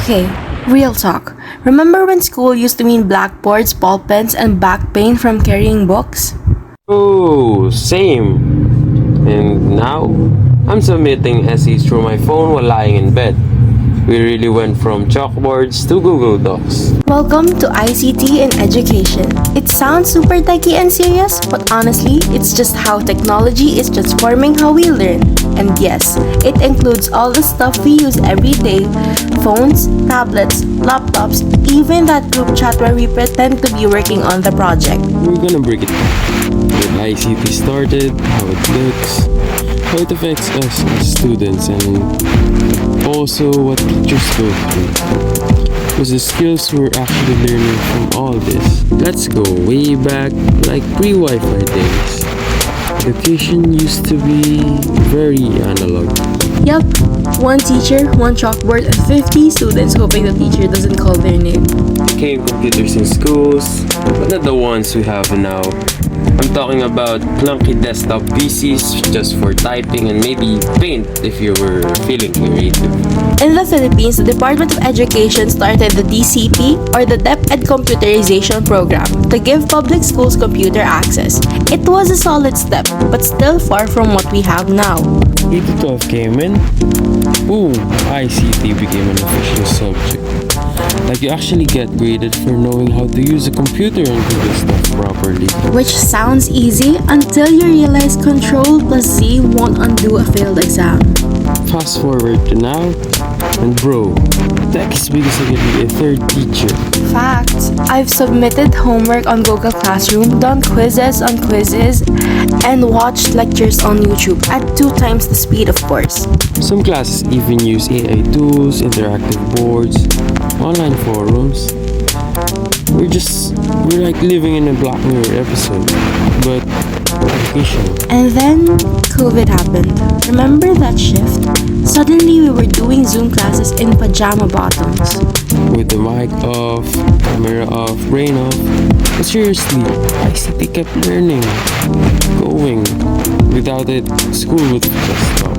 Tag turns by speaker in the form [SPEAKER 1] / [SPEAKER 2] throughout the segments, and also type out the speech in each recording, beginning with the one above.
[SPEAKER 1] Okay, real talk. Remember when school used to mean blackboards, ball pens, and back pain from carrying books?
[SPEAKER 2] Oh, same. And now, I'm submitting essays through my phone while lying in bed. We really went from chalkboards to Google Docs.
[SPEAKER 1] Welcome to ICT in education. It sounds super techy and serious, but honestly, it's just how technology is transforming how we learn. And yes, it includes all the stuff we use every day: phones, tablets, laptops, even that group chat where we pretend to be working on the project.
[SPEAKER 2] We're gonna break it down. Where ICT started, how it looks, how it affects us as students, and also what teachers go through. Because the skills we're actually learning from all this. Let's go way back, like pre-Wi-Fi days. Education used to be very analog.
[SPEAKER 1] Yup, one teacher, one chalkboard, and 50 students hoping the teacher doesn't call their name.
[SPEAKER 2] Came computers in schools, but not the ones we have now. I'm talking about clunky desktop PCs just for typing and maybe paint if you were feeling creative.
[SPEAKER 1] In the Philippines, the Department of Education started the DCP, or the DepEd Computerization Program, to give public schools computer access. It was a solid step, but still far from what we have now.
[SPEAKER 2] 8-12 came in, boom, ICT became an official subject. Like you actually get graded for knowing how to use a computer and do this stuff properly.
[SPEAKER 1] Which sounds easy until you realize Control plus Z won't undo a failed exam.
[SPEAKER 2] Fast forward to now, and bro, tech is because I can be a third teacher.
[SPEAKER 1] Fact, I've submitted homework on Google Classroom, done quizzes on quizzes, and watched lectures on YouTube at 2 times the speed, of course.
[SPEAKER 2] Some classes even use AI tools, interactive boards, online forums. We're like living in a Black Mirror episode, but education.
[SPEAKER 1] And then COVID happened. Remember that shift? Suddenly we were doing Zoom classes in pajama bottoms.
[SPEAKER 2] With the mic off, camera off, brain off. But seriously, ICT kept learning, going. Without it, school would just stop.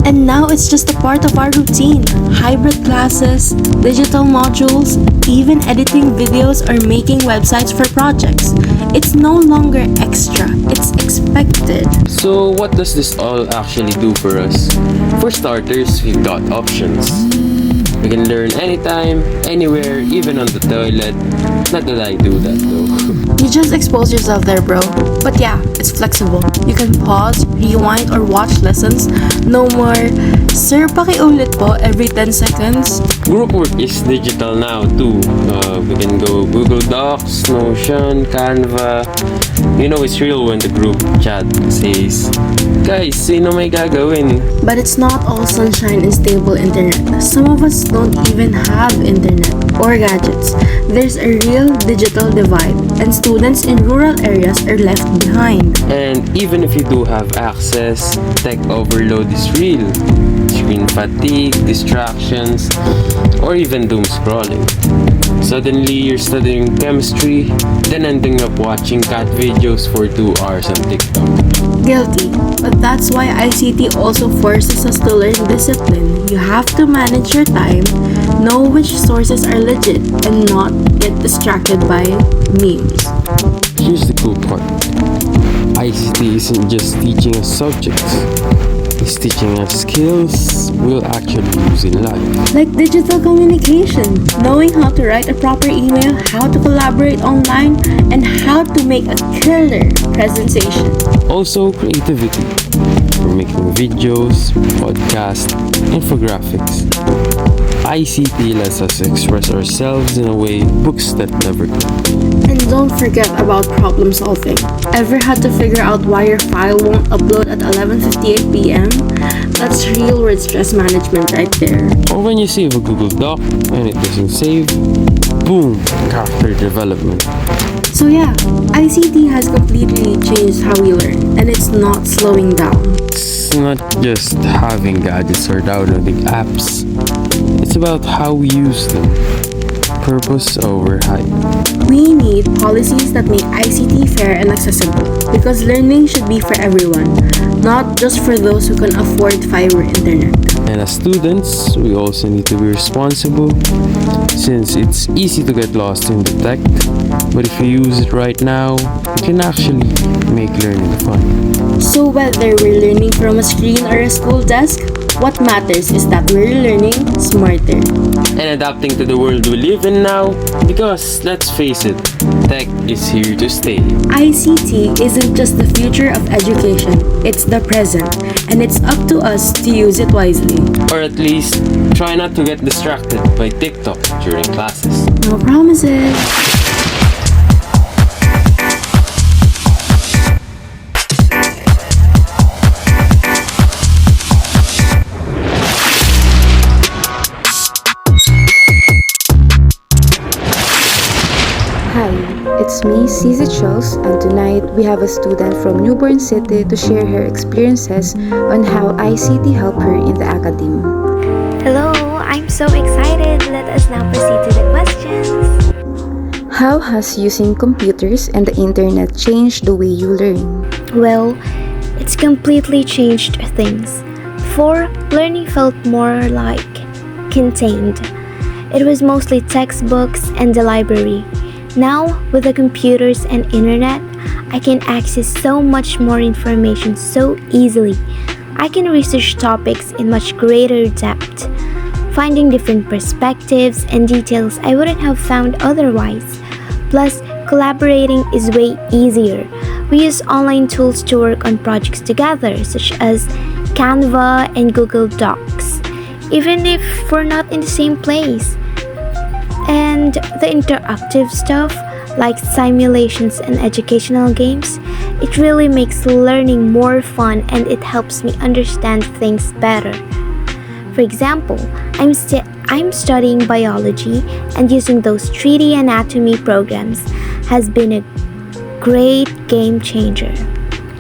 [SPEAKER 1] And now it's just a part of our routine. Hybrid classes, digital modules, even editing videos or making websites for projects. It's no longer extra, it's expected.
[SPEAKER 2] So what does this all actually do for us? For starters, we've got options. We can learn anytime, anywhere, even on the toilet. Not that I do that though.
[SPEAKER 1] You just expose yourself there, bro. But yeah, it's flexible. You can pause, rewind, or watch lessons. No more, "Sir, pakiulit po," every 10 seconds.
[SPEAKER 2] Group work is digital now too. We can go Google Docs, Notion, Canva. You know it's real when the group chat says, "Guys, sino may gagawin?"
[SPEAKER 1] But it's not all sunshine and stable internet. Some of us don't even have internet or gadgets. There's a real digital divide, and students in rural areas are left behind.
[SPEAKER 2] And even if you do have access, tech overload is real. Screen fatigue, distractions, or even doom scrolling. Suddenly, you're studying chemistry, then ending up watching cat videos for 2 hours on TikTok.
[SPEAKER 1] Guilty, but that's why ICT also forces us to learn discipline. You have to manage your time, know which sources are legit, and not get distracted by memes.
[SPEAKER 2] Here's the cool part. ICT isn't just teaching us subjects. It's teaching us skills we'll actually use in life.
[SPEAKER 1] Like digital communication, knowing how to write a proper email, how to collaborate online, and how to make a killer presentation.
[SPEAKER 2] Also, creativity. We're making videos, podcasts, infographics. ICT lets us express ourselves in a way books that never could.
[SPEAKER 1] And don't forget about problem solving. Ever had to figure out why your file won't upload at 11:58 p.m.? That's real world stress management right there.
[SPEAKER 2] Or when you save a Google Doc and it doesn't save, boom, character development.
[SPEAKER 1] So yeah, ICT has completely changed how we learn, and it's not slowing down.
[SPEAKER 2] It's not just having gadgets or downloading apps. It's about how we use them. Purpose over hype.
[SPEAKER 1] We need policies that make ICT fair and accessible, because learning should be for everyone, not just for those who can afford fiber internet.
[SPEAKER 2] And as students, we also need to be responsible since it's easy to get lost in the tech, but if you use it right now, it can actually make learning fun.
[SPEAKER 1] So whether we're learning from a screen or a school desk, what matters is that we're learning smarter.
[SPEAKER 2] And adapting to the world we live in now, because let's face it, tech is here to stay.
[SPEAKER 1] ICT isn't just the future of education, it's the present, and it's up to us to use it wisely.
[SPEAKER 2] Or at least, try not to get distracted by TikTok during classes.
[SPEAKER 1] No promises.
[SPEAKER 3] Hi, it's me, 𝙂𝙧𝙤𝙪𝙥, and tonight we have a student from Newborn City to share her experiences on how ICT helped her in the academy.
[SPEAKER 4] Hello, I'm so excited. Let us now proceed to the questions.
[SPEAKER 3] How has using computers and the internet changed the way you learn?
[SPEAKER 4] Well, it's completely changed things. Before, learning felt more like contained. It was mostly textbooks and the library. Now, with the computers and internet, I can access so much more information so easily. I can research topics in much greater depth, finding different perspectives and details I wouldn't have found otherwise. Plus, collaborating is way easier. We use online tools to work on projects together, such as Canva and Google Docs, even if we're not in the same place. And the interactive stuff, like simulations and educational games, it really makes learning more fun and it helps me understand things better. For example, I'm studying biology, and using those 3D anatomy programs has been a great game changer.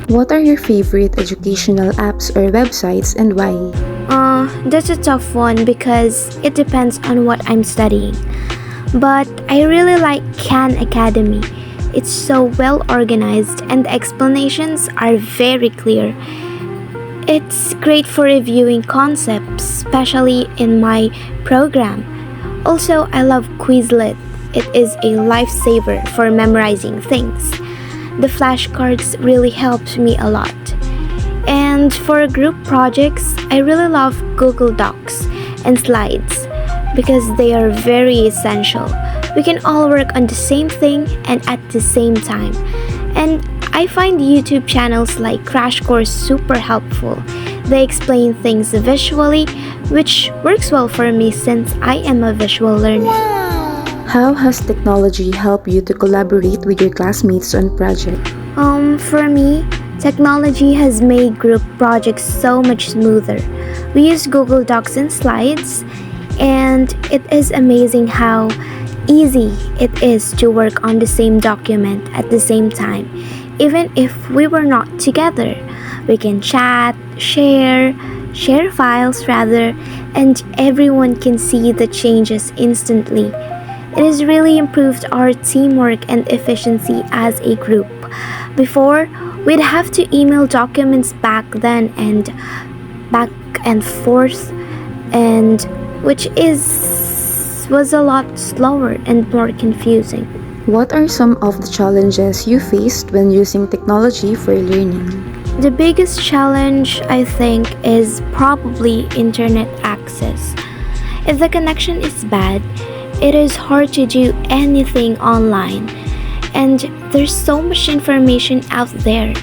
[SPEAKER 3] What are your favorite educational apps or websites and why?
[SPEAKER 4] That's a tough one because it depends on what I'm studying. But I really like Khan Academy. It's so well organized and the explanations are very clear. It's great for reviewing concepts, especially in my program. Also, I love Quizlet. It is a lifesaver for memorizing things. The flashcards really helped me a lot. And for group projects, I really love Google Docs and Slides because they are very essential. We can all work on the same thing and at the same time. And I find YouTube channels like Crash Course super helpful. They explain things visually, which works well for me since I am a visual learner.
[SPEAKER 3] How has technology helped you to collaborate with your classmates on projects?
[SPEAKER 4] For me, technology has made group projects so much smoother. We use Google Docs and Slides, and it is amazing how easy it is to work on the same document at the same time. Even if we were not together, we can chat, share files rather, and everyone can see the changes instantly. It has really improved our teamwork and efficiency as a group. Before, we'd have to email documents back and forth, and which was a lot slower and more confusing.
[SPEAKER 3] What are some of the challenges you faced when using technology for learning?
[SPEAKER 4] The biggest challenge, I think, is probably internet access. If the connection is bad, it is hard to do anything online. And there's so much information out there,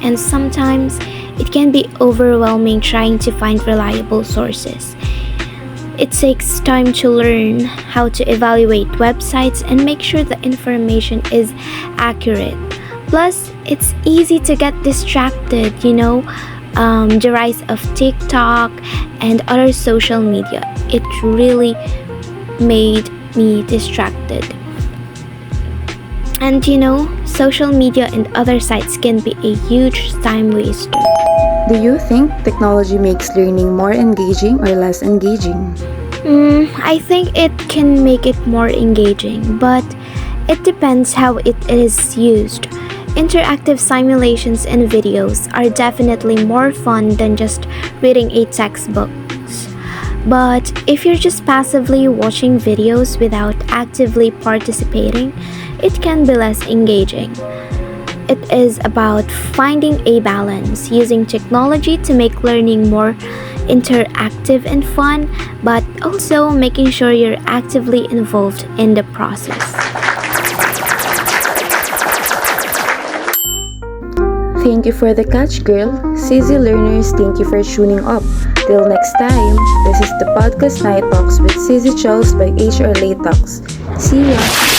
[SPEAKER 4] and sometimes it can be overwhelming trying to find reliable sources. It takes time to learn how to evaluate websites and make sure the information is accurate. Plus, it's easy to get distracted, the rise of TikTok and other social media. It really made me distracted. And social media and other sites can be a huge time waster.
[SPEAKER 3] Do you think technology makes learning more engaging or less engaging?
[SPEAKER 4] I think it can make it more engaging, but it depends how it is used. Interactive simulations and videos are definitely more fun than just reading a textbook. But if you're just passively watching videos without actively participating, it can be less engaging. It is about finding a balance, using technology to make learning more interactive and fun, but also making sure you're actively involved in the process.
[SPEAKER 3] Thank you for the catch, girl. CZ learners, thank you for tuning up. Till next time, this is the podcast Night Talks with CZ Chows by 𝙂𝙧𝙤𝙪𝙥. See ya!